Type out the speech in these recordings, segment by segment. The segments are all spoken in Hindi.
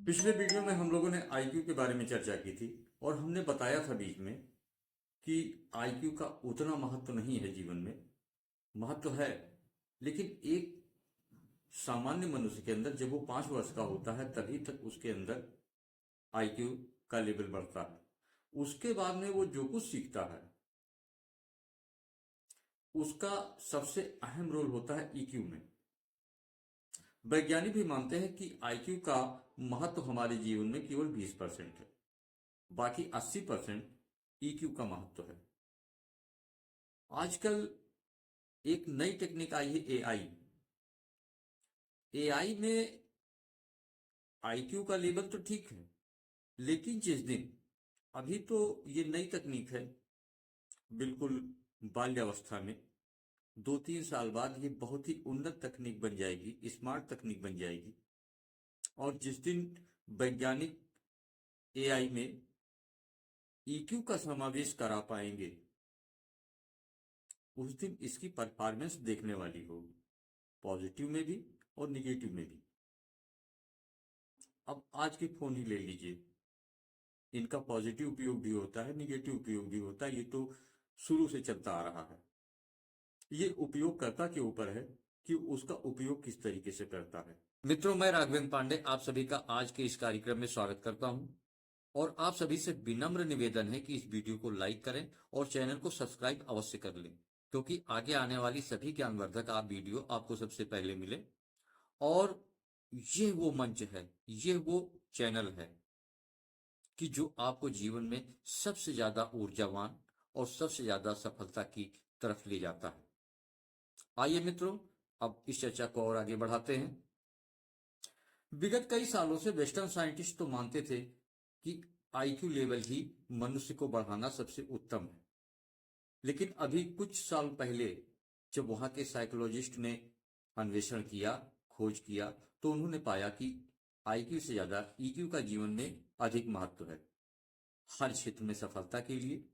पिछले वीडियो में हम लोगों ने आईक्यू के बारे में चर्चा की थी और हमने बताया था बीच में कि आईक्यू का उतना महत्व नहीं है जीवन में। महत्व है, लेकिन एक सामान्य मनुष्य के अंदर जब वो 5 वर्ष का होता है तभी तक उसके अंदर आईक्यू का लेवल बढ़ता है। उसके बाद में वो जो कुछ सीखता है उसका सबसे अहम रोल होता है ईक्यू में। वैज्ञानिक भी मानते हैं कि आईक्यू का महत्व हमारे जीवन में केवल 20% है, बाकी 80% ईक्यू का महत्व है। आजकल एक नई टेक्निक आई है एआई। एआई में आईक्यू का लेवल तो ठीक है, लेकिन जिस दिन अभी तो ये नई तकनीक है, बिल्कुल बाल्यावस्था में 2-3 साल बाद ये बहुत ही उन्नत तकनीक बन जाएगी, स्मार्ट तकनीक बन जाएगी। और जिस दिन वैज्ञानिक एआई में ईक्यू का समावेश करा पाएंगे उस दिन इसकी परफॉर्मेंस देखने वाली होगी, पॉजिटिव में भी और निगेटिव में भी। अब आज के फोन ही ले लीजिए, इनका पॉजिटिव उपयोग भी होता है, निगेटिव उपयोग भी होता है। ये तो शुरू से चलता आ रहा है। ये उपयोगकर्ता के ऊपर है कि उसका उपयोग किस तरीके से करता है। मित्रों, मैं राघवेंद्र पांडे आप सभी का आज के इस कार्यक्रम में स्वागत करता हूं और आप सभी से विनम्र निवेदन है कि इस वीडियो को लाइक करें और चैनल को सब्सक्राइब अवश्य कर लें, क्योंकि आगे आने वाली सभी ज्ञानवर्धक आप वीडियो आपको सबसे पहले मिले। और ये वो मंच है, ये वो चैनल है कि जो आपको जीवन में सबसे ज्यादा ऊर्जावान और सबसे ज्यादा सफलता की तरफ ले जाता है। आइए मित्रों, अब इस चर्चा को और आगे बढ़ाते हैं। विगत कई सालों से वेस्टर्न साइंटिस्ट तो मानते थे कि आईक्यू लेवल ही मनुष्य को बढ़ाना सबसे उत्तम है, लेकिन अभी कुछ साल पहले जब वहां के साइकोलॉजिस्ट ने अन्वेषण किया, खोज किया, तो उन्होंने पाया कि आईक्यू से ज्यादा ईक्यू का जीवन में अधिक महत्व है, हर क्षेत्र में सफलता के लिए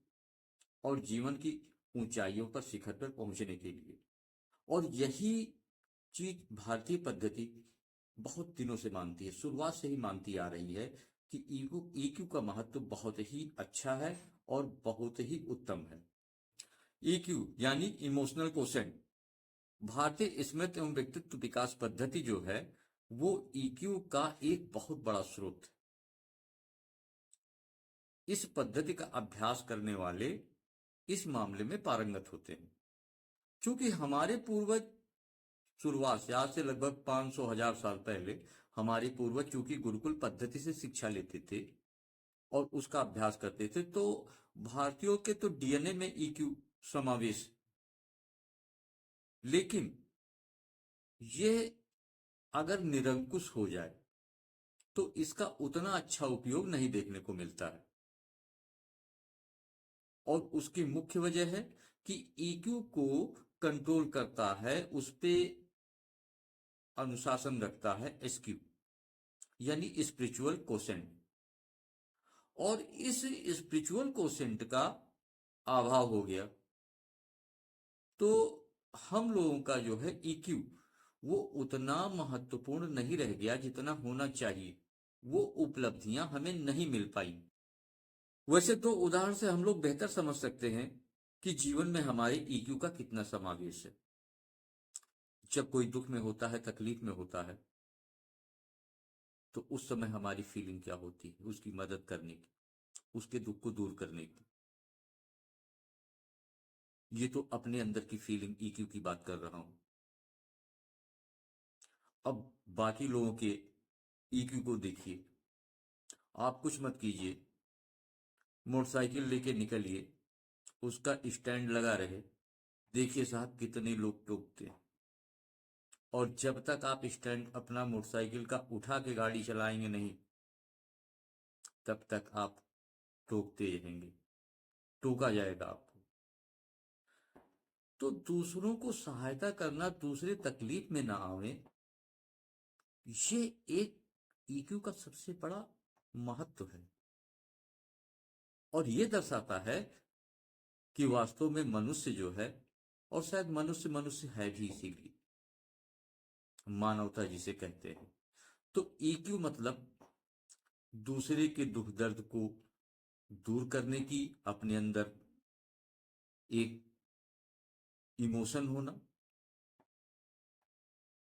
और जीवन की ऊंचाइयों पर शिखर पर पहुंचने के लिए। और यही चीज भारतीय पद्धति बहुत दिनों से मानती है, शुरुआत से ही मानती आ रही है कि ईक्यू का महत्व बहुत ही अच्छा है और बहुत ही उत्तम है। ईक्यू यानी इमोशनल कोशेंट, भारतीय स्मृति एवं व्यक्तित्व विकास पद्धति जो है वो ईक्यू का एक बहुत बड़ा स्रोत है। इस पद्धति का अभ्यास करने वाले इस मामले में पारंगत होते हैं, क्योंकि हमारे पूर्वज शुरुआत से, आज से लगभग 500-1000 साल पहले हमारे पूर्वज चूंकि गुरुकुल पद्धति से शिक्षा लेते थे और उसका अभ्यास करते थे, तो भारतीयों के तो डीएनए में ईक्यू समावेश। लेकिन ये अगर निरंकुश हो जाए तो इसका उतना अच्छा उपयोग नहीं देखने को मिलता है। और उसकी मुख्य वजह है कि ईक्यू को कंट्रोल करता है, उस पे अनुशासन रखता है एसक्यू यानी स्पिरिचुअल कोसेंट। और इस स्पिरिचुअल कोसेंट का अभाव हो गया तो हम लोगों का जो है ईक्यू वो उतना महत्वपूर्ण नहीं रह गया जितना होना चाहिए, वो उपलब्धियां हमें नहीं मिल पाई। वैसे तो उदाहरण से हम लोग बेहतर समझ सकते हैं कि जीवन में हमारे ईक्यू का कितना समावेश है। जब कोई दुख में होता है, तकलीफ में होता है, तो उस समय हमारी फीलिंग क्या होती है, उसकी मदद करने की, उसके दुख को दूर करने की। ये तो अपने अंदर की फीलिंग ईक्यू की बात कर रहा हूं। अब बाकी लोगों के ईक्यू को देखिए। आप कुछ मत कीजिए, मोटरसाइकिल लेके निकलिए, उसका स्टैंड लगा रहे, देखिए साहब कितने लोग टोकते हैं। और जब तक आप स्टैंड अपना मोटरसाइकिल का उठा के गाड़ी चलाएंगे नहीं, तब तक आप टोकते रहेंगे, टोका जाएगा आपको। तो दूसरों को सहायता करना, दूसरे तकलीफ में ना आवे, ये एक ईक्यू का सबसे बड़ा महत्व है। और ये दर्शाता है कि वास्तव में मनुष्य जो है, और शायद मनुष्य मनुष्य है भी इसीलिए, मानवता जिसे कहते हैं। तो ईक्यू मतलब दूसरे के दुख दर्द को दूर करने की अपने अंदर एक इमोशन होना,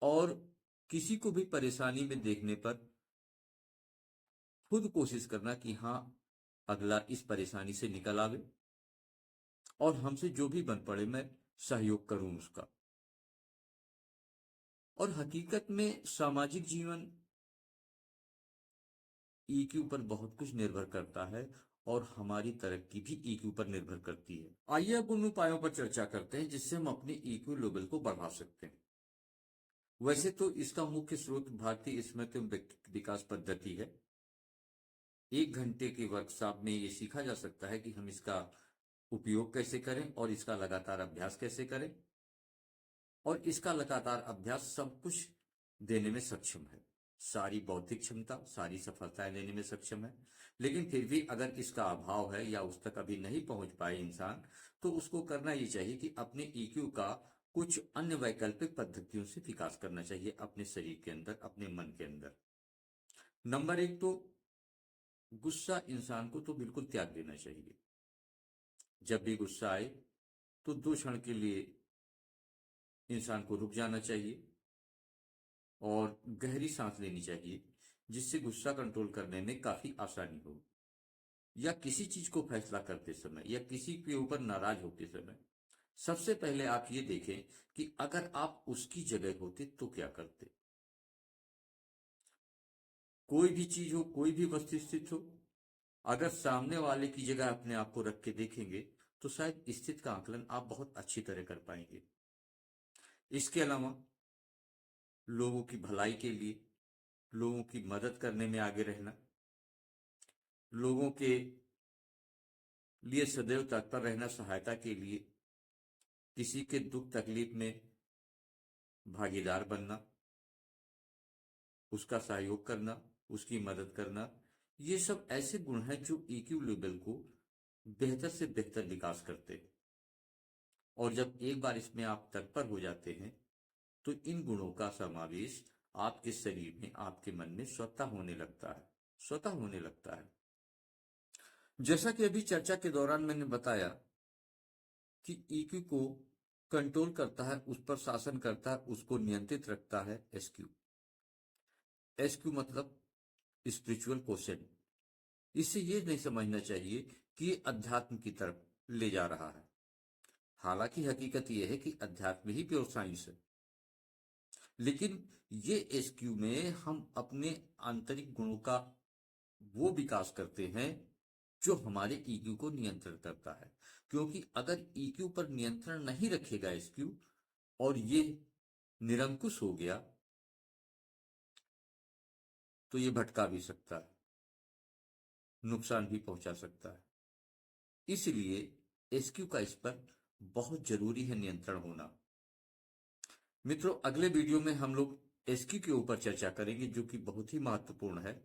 और किसी को भी परेशानी में देखने पर खुद कोशिश करना कि हाँ, अगला इस परेशानी से निकल आवे और हमसे जो भी बन पड़े मैं सहयोग करूं उसका। और हकीकत में सामाजिक जीवन ईक्यू पर बहुत कुछ निर्भर करता है और हमारी तरक्की भी ईक्यू पर निर्भर करती है। आइए अब उन उपायों पर चर्चा करते हैं जिससे हम अपने ईक्यू लेवल को बढ़ा सकते हैं। वैसे तो इसका मुख्य स्रोत भारतीय स्मृति एवं व्यक्तित्व विकास पद्धति है। 1 घंटे के वर्कशॉप में ये सीखा जा सकता है कि हम इसका उपयोग कैसे करें और इसका लगातार अभ्यास कैसे करें, और इसका लगातार अभ्यास सब कुछ देने में सक्षम है। सारी बौद्धिक क्षमता, सारी सफलताएं देने में सक्षम है। लेकिन फिर भी अगर इसका अभाव है या उस तक अभी नहीं पहुंच पाए इंसान, तो उसको करना ये चाहिए कि अपने ईक्यू का कुछ अन्य वैकल्पिक पद्धतियों से विकास करना चाहिए अपने शरीर के अंदर, अपने मन के अंदर। नंबर 1 तो गुस्सा इंसान को तो बिल्कुल त्याग देना चाहिए। जब भी गुस्सा आए तो 2 क्षण के लिए इंसान को रुक जाना चाहिए और गहरी सांस लेनी चाहिए, जिससे गुस्सा कंट्रोल करने में काफी आसानी हो। या किसी चीज को फैसला करते समय या किसी के ऊपर नाराज होते समय सबसे पहले आप ये देखें कि अगर आप उसकी जगह होते तो क्या करते। कोई भी चीज हो, कोई भी वस्तु स्थित हो, अगर सामने वाले की जगह अपने आप को रख के देखेंगे तो शायद स्थिति का आकलन आप बहुत अच्छी तरह कर पाएंगे। इसके अलावा लोगों की भलाई के लिए, लोगों की मदद करने में आगे रहना, लोगों के लिए सदैव तत्पर रहना, सहायता के लिए, किसी के दुख तकलीफ में भागीदार बनना, उसका सहयोग करना, उसकी मदद करना, ये सब ऐसे गुण हैं जो ईक्यू लेवल को बेहतर से बेहतर विकास करते हैं। और जब एक बार इसमें आप तत्पर हो जाते हैं तो इन गुणों का समावेश आपके शरीर में, आपके मन में स्वतः होने लगता है, स्वतः होने लगता है। जैसा कि अभी चर्चा के दौरान मैंने बताया कि ईक्यू को कंट्रोल करता है, उस पर शासन करता है, उसको नियंत्रित रखता है एसक्यू। एसक्यू मतलब स्पिरिचुअल क्वेश्चन। इससे ये नहीं समझना चाहिए कि ये अध्यात्म की तरफ ले जा रहा है। हालांकि हकीकत यह है कि अध्यात्म ही प्योर साइंस है, लेकिन ये एसक्यू में हम अपने आंतरिक गुणों का वो विकास करते हैं जो हमारे ईक्यू को नियंत्रण करता है। क्योंकि अगर ईक्यू पर नियंत्रण नहीं रखेगा एसक्यू और ये निरंकुश हो गया तो ये भटका भी सकता है, नुकसान भी पहुंचा सकता है। इसलिए एसक्यू का इस पर बहुत जरूरी है नियंत्रण होना। मित्रों, अगले वीडियो में हम लोग एसक्यू के ऊपर चर्चा करेंगे जो कि बहुत ही महत्वपूर्ण है।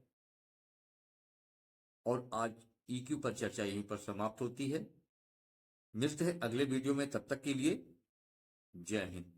और आज ईक्यू पर चर्चा यहीं पर समाप्त होती है। मिलते हैं अगले वीडियो में, तब तक के लिए जय हिंद।